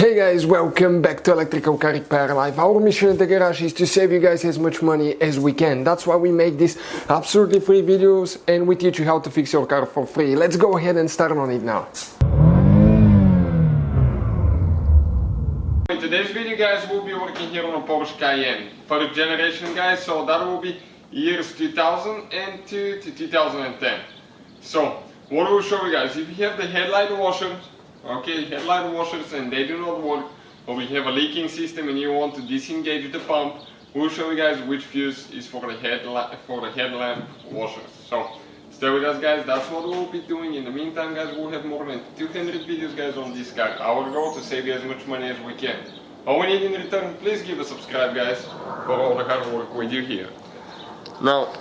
Hey guys, welcome back to Electrical Car Repair Live. Our mission in the garage is to save you guys as much money as we can. That's why we make these absolutely free videos and we teach you how to fix your car for free. Let's go ahead and start on it now. In today's video guys, we'll be working here on a Porsche Cayenne. First generation guys, so that will be years 2002 to 2010. So, what we'll show you guys, if you have the headlight washers, headlight washers and they do not work, or we have a leaking system and you want to disengage the pump, we'll show you guys which fuse is for the headlamp washers. So stay with us guys, that's what we'll be doing. In the meantime guys, we'll have more than 200 videos guys on this car. Our goal to save you as much money as we can. All we need in return, please give a subscribe guys, for all the hard work we do here. Now,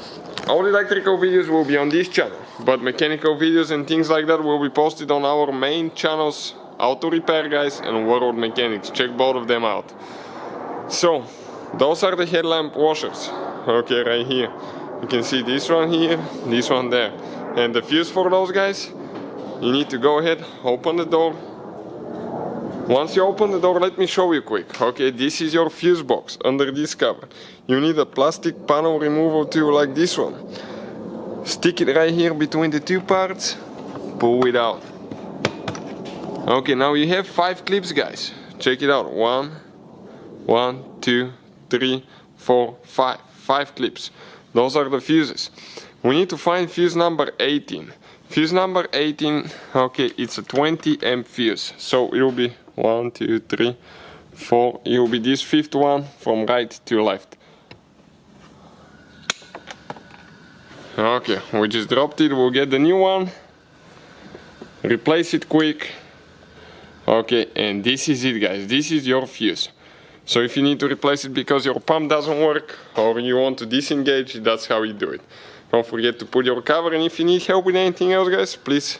all electrical videos will be on this channel, but mechanical videos and things like that will be posted on our main channels, Auto Repair guys and World Mechanics. Check both of them out. So, those are the headlamp washers. Okay, right here. You can see this one here, this one there. And the fuse for those guys, you need to go ahead, open the door. Once you open the door, let me show you quick. Okay, this is your fuse box under this cover. You need a plastic panel removal tool like this one. Stick it right here between the two parts, pull it out. Okay, now you have 5 clips guys. Check it out. 1, 2, 3, 4, 5. 5 clips. Those are the fuses. We need to find fuse number 18. Fuse number 18, okay, it's a 20 amp fuse. So it will be 1, 2, 3, 4. It will be this 5th one from right to left. Okay, we just dropped it. We'll get the new one. Replace it quick. Okay, and this is it guys. This is your fuse. So if you need to replace it because your pump doesn't work or you want to disengage, that's how you do it. Don't forget to put your cover, and if you need help with anything else guys, please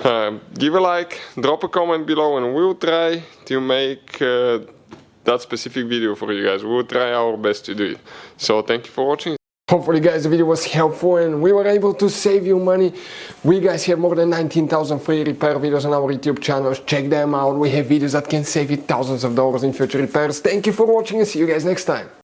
give a like, drop a comment below, and we'll try to make that specific video for you guys. We'll try our best to do it. So thank you for watching. Hopefully guys the video was helpful and we were able to save you money. We guys have more than 19,000 free repair videos on our YouTube channels. Check them out. We have videos that can save you thousands of dollars in future repairs. Thank you for watching and see you guys next time.